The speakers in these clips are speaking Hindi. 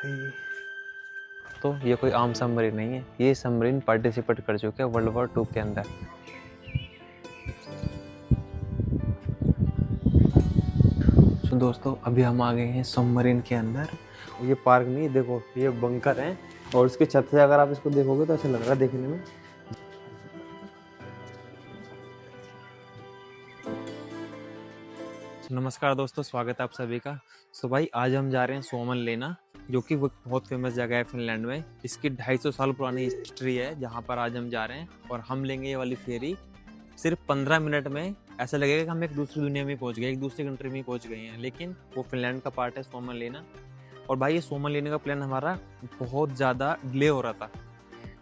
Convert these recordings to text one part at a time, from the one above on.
भाई तो ये कोई आम सबमरीन नहीं है, ये सबमरीन पार्टिसिपेट कर चुके हैं वर्ल्ड वॉर 2 के अंदर। तो दोस्तों अभी हम आ गए हैं सबमरीन के अंदर। ये पार्क नहीं, देखो ये बंकर है और उसकी छत से अगर आप इसको देखोगे तो अच्छा लग रहा है देखने में। नमस्कार दोस्तों, स्वागत है आप सभी का। तो भाई आज हम जा रहे हैं सोमनलेना, जो कि वो बहुत फेमस जगह है फिनलैंड में। इसकी 250 साल पुरानी हिस्ट्री है जहाँ पर आज हम जा रहे हैं। और हम लेंगे ये वाली फेरी सिर्फ 15 मिनट में। ऐसा लगेगा कि हम एक दूसरी दुनिया में पहुंच गए, एक दूसरी कंट्री में पहुंच गए हैं, लेकिन वो फिनलैंड का पार्ट है सोमनलेना। और भाई ये सोमनलेना का प्लान हमारा बहुत ज़्यादा डिले हो रहा था,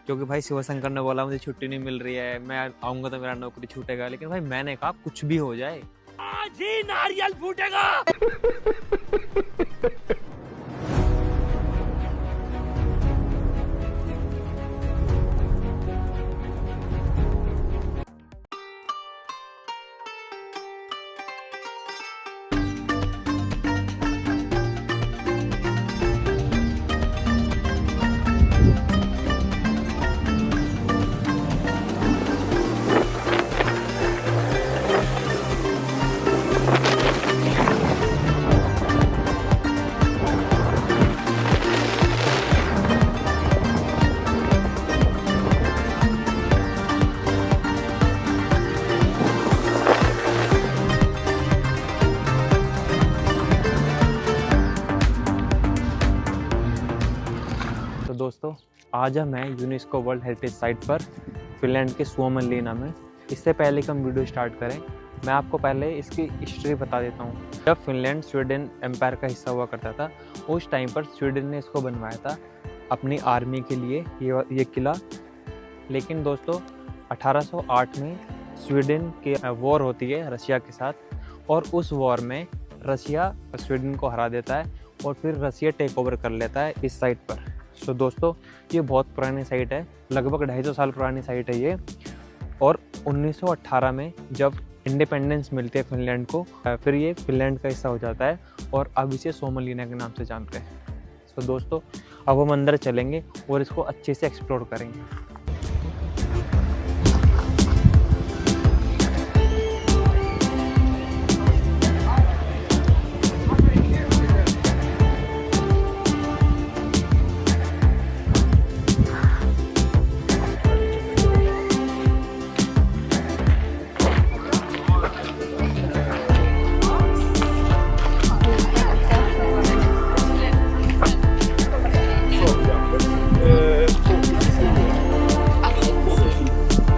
क्योंकि भाई शिवशंकर ने बोला मुझे छुट्टी नहीं मिल रही है, मैं आऊँगा तो मेरा नौकरी छूटेगा। लेकिन भाई मैंने कहा कुछ भी हो जाए, आज ही नारियल फूटेगा। तो दोस्तों आज हम हैं यूनेस्को वर्ल्ड हेरिटेज साइट पर फिनलैंड के सोमनलेना में। इससे पहले कि हम वीडियो स्टार्ट करें, मैं आपको पहले इसकी हिस्ट्री बता देता हूँ। जब फिनलैंड स्वीडन एम्पायर का हिस्सा हुआ करता था, उस टाइम पर स्वीडन ने इसको बनवाया था अपनी आर्मी के लिए ये किला। लेकिन दोस्तों 1808 में स्वीडन की वॉर होती है रशिया के साथ, और उस वॉर में रशिया स्वीडन को हरा देता है और फिर रशिया टेक ओवर कर लेता है इस साइट पर। तो दोस्तों ये बहुत पुरानी साइट है, लगभग 250 साल पुरानी साइट है ये। और 1918 में जब इंडिपेंडेंस मिलती है फिनलैंड को, फिर ये फिनलैंड का हिस्सा हो जाता है और अब इसे सोमनलेना के नाम से जानते हैं। तो दोस्तों अब हम अंदर चलेंगे और इसको अच्छे से एक्सप्लोर करेंगे।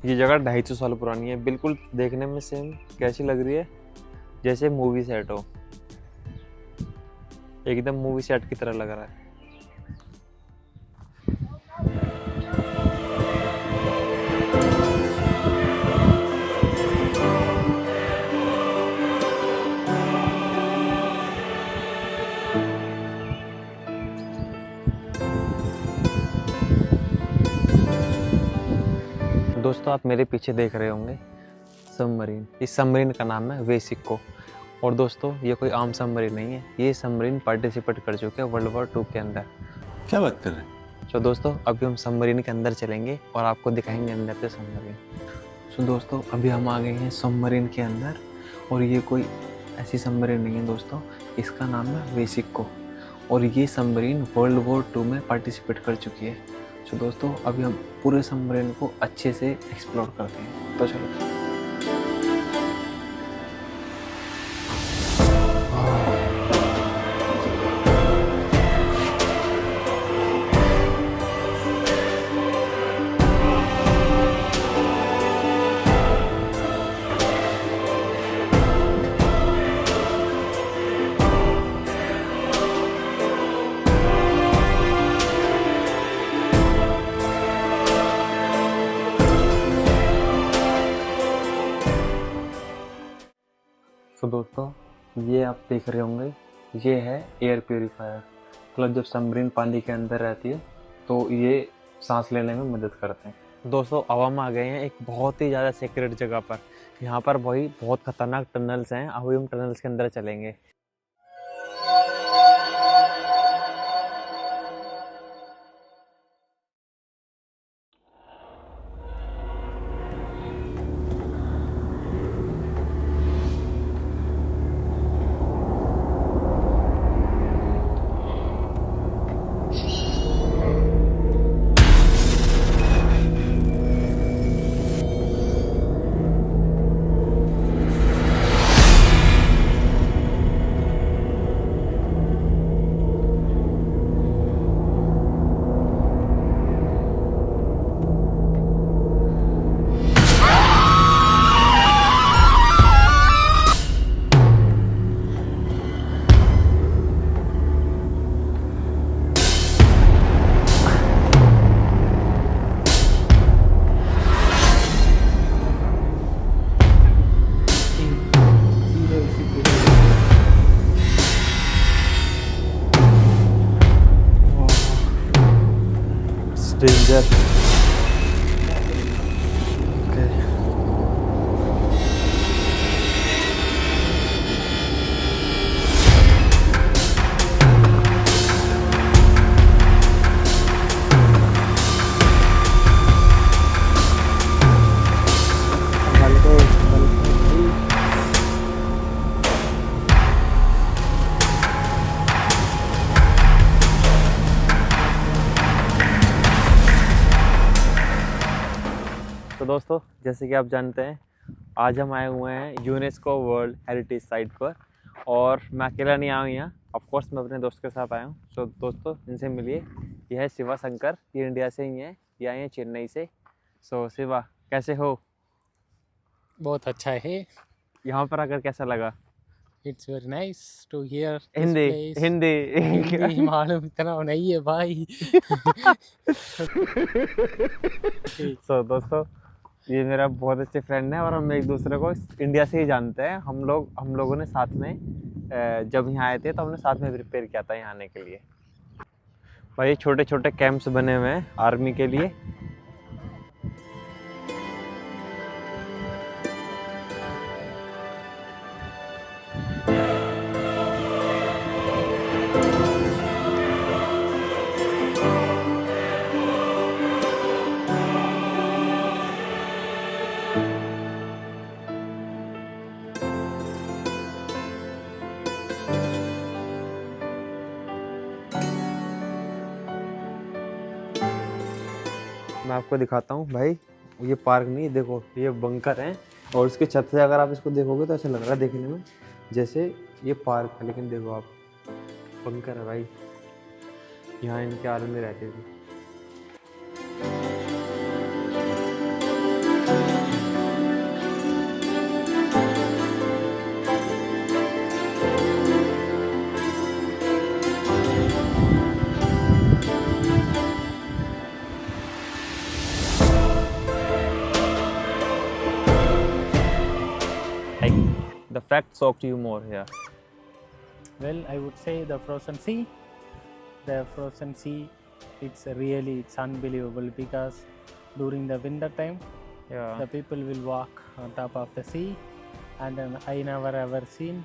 ये जगह 250 साल पुरानी है, बिल्कुल देखने में सेम कैसी लग रही है जैसे मूवी सेट हो, एकदम मूवी सेट की तरह लग रहा है। दोस्तों आप मेरे पीछे देख रहे होंगे सबमरीन। इस सबमरीन का नाम है वेसिको। और दोस्तों ये कोई आम सबमरीन नहीं है, ये सबमरीन पार्टिसिपेट कर चुके हैं वर्ल्ड वॉर 2 के अंदर। क्या बात कर रहे हैं? तो दोस्तों अभी हम सबमरीन के अंदर चलेंगे और आपको दिखाएंगे अंदर से सबमरीन। तो दोस्तों अभी हम आ गए हैं सबमरीन के अंदर, और ये कोई ऐसी सबमरीन नहीं है दोस्तों, इसका नाम है वेसिको। और ये सबमरीन वर्ल्ड वॉर 2 में पार्टिसिपेट कर चुकी है। तो दोस्तों अभी हम पूरे सबमरीन को अच्छे से एक्सप्लोर करते हैं, तो चलो। तो दोस्तों ये आप देख रहे होंगे, ये है एयर प्योरीफायर। मतलब जब सबमरीन पानी के अंदर रहती है तो ये सांस लेने में मदद करते हैं। दोस्तों अब हम आ गए हैं एक बहुत ही ज़्यादा सीक्रेट जगह पर। यहाँ पर वही बहुत खतरनाक टनल्स हैं, अभी हम टनल्स के अंदर चलेंगे। डेंजर। ओके तो दोस्तों, जैसे कि आप जानते हैं, आज हम आए हुए हैं यूनेस्को वर्ल्ड हेरिटेज साइट पर। और मैं अकेला नहीं आया हूँ यहाँ, ऑफ कोर्स मैं अपने दोस्त के साथ आया हूँ। सो दोस्तों, इनसे मिलिए। यह है शिवा शंकर, ये इंडिया से ही हैं, ये आए हैं चेन्नई से। सो शिवा, कैसे हो? बहुत अच्छा है। यहाँ पर आकर कैसा लगा? It's very nice to here Hindi Hindi Hindi मालूम इतना नहीं है भाई। सो दोस्तों, ये मेरा बहुत अच्छे फ्रेंड है और हम एक दूसरे को इंडिया से ही जानते हैं। हम लोगों ने साथ में जब यहाँ आए थे तो हमने साथ में प्रिपेयर किया था यहाँ आने के लिए। भाई छोटे छोटे कैंप्स बने हुए हैं आर्मी के लिए। मैं आपको दिखाता हूँ भाई, ये पार्क नहीं, देखो ये बंकर है और उसकी छत से अगर आप इसको देखोगे तो ऐसा लग रहा है देखने में जैसे ये पार्क है, लेकिन देखो आप, बंकर है भाई। यहाँ इनके आर्मी रहती थी। The fact shocked you more here? Well, I would say the frozen sea. The frozen sea, it's unbelievable because during the winter time, Yeah. the people will walk on top of the sea, and I never ever seen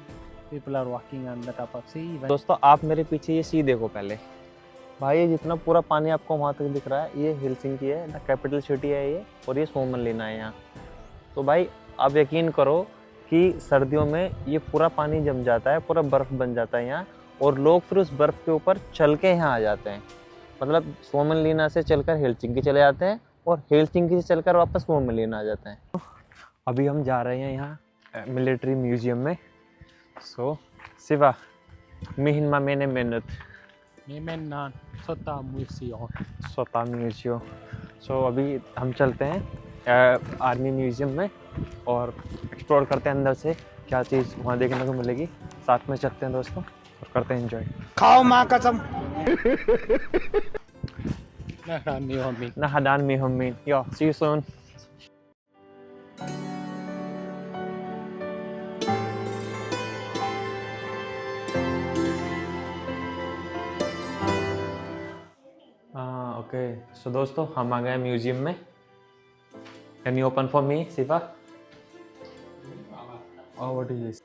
people are walking on the top of sea. दोस्तों, आप मेरे पीछे ये सी देखो पहले। भाई ये जितना पूरा पानी आपको वहाँ तक दिख रहा है, ये हेलसिंकी है, द कैपिटल सिटी है ये, और ये सोमनलिना है यहाँ। तो भाई आप यकीन करो कि सर्दियों में ये पूरा पानी जम जाता है, पूरा बर्फ़ बन जाता है यहाँ, और लोग फिर उस बर्फ़ के ऊपर चल के यहाँ आ जाते हैं। मतलब सोमनलिना से चलकर हेलसिंकी चले जाते हैं और हेलसिंकी से चलकर वापस सोमनलिना आ जाते हैं। अभी हम जा रहे हैं यहाँ मिलिट्री म्यूजियम में। So Shiva, mihin mä menen mennyt Me mennään sotamuseoon. सोता म्यूजियम। सो अभी हम चलते हैं आर्मी म्यूजियम में और एक्सप्लोर करते हैं अंदर से क्या चीज़ वहाँ देखने को मिलेगी। साथ में चलते हैं दोस्तों और करते हैं एंजॉय। खाओ माँ कसम। Nähdään myöhemmin. Nähdään myöhemmin. Joo, see you soon. Okay, so दोस्तों हम आ गए म्यूजियम में। Can you open for me Shiva? Oh, what is this?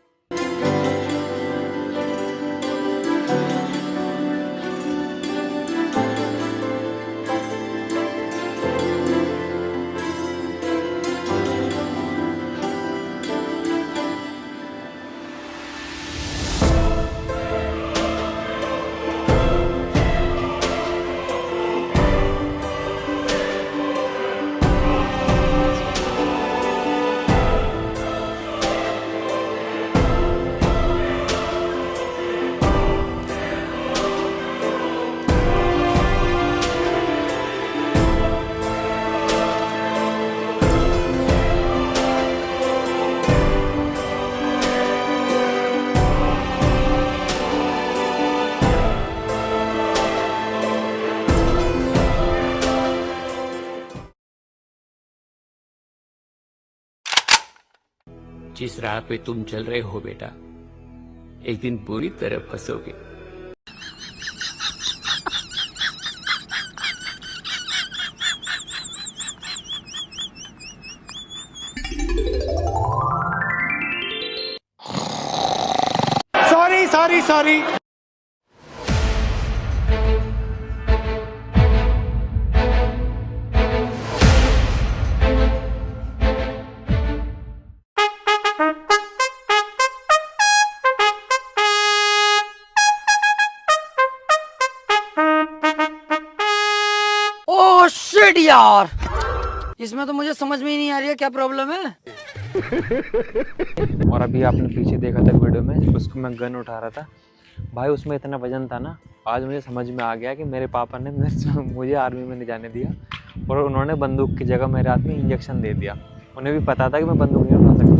जिस राह पे तुम चल रहे हो बेटा, एक दिन पूरी तरह फंसोगे। सॉरी। ओह शिट यार, इसमें तो मुझे समझ में ही नहीं आ रही है क्या प्रॉब्लम है। और अभी आपने पीछे देखा था वीडियो में, उसको मैं गन उठा रहा था भाई, उसमें इतना वजन था ना। आज मुझे समझ में आ गया कि मेरे पापा ने मुझे आर्मी में नहीं जाने दिया और उन्होंने बंदूक की जगह मेरे हाथ में इंजेक्शन दे दिया। उन्हें भी पता था कि मैं बंदूक नहीं उठा सकता।